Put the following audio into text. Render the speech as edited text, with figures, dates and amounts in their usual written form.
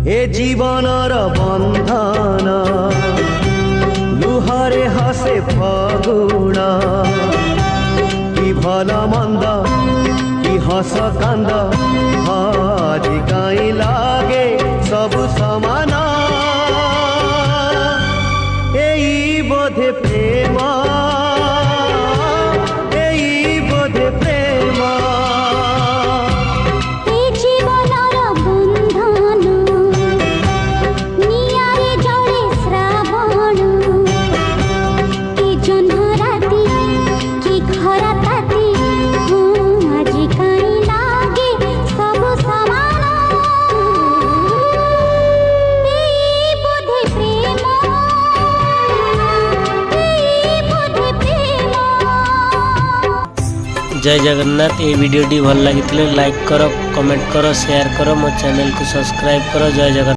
ए जीवनर बंधन लुहारे हसे फगुण कि भल मंद कि हस कांद आज कहीं लागे सब समान एई बोधे प्रेम एई बोधे प्रेम जय जगन्नाथ। ये वीडियो भल लगी लाइक करो, कमेंट करो, शेयर करो, मो चैनल को सब्सक्राइब करो। जय जगन्नाथ।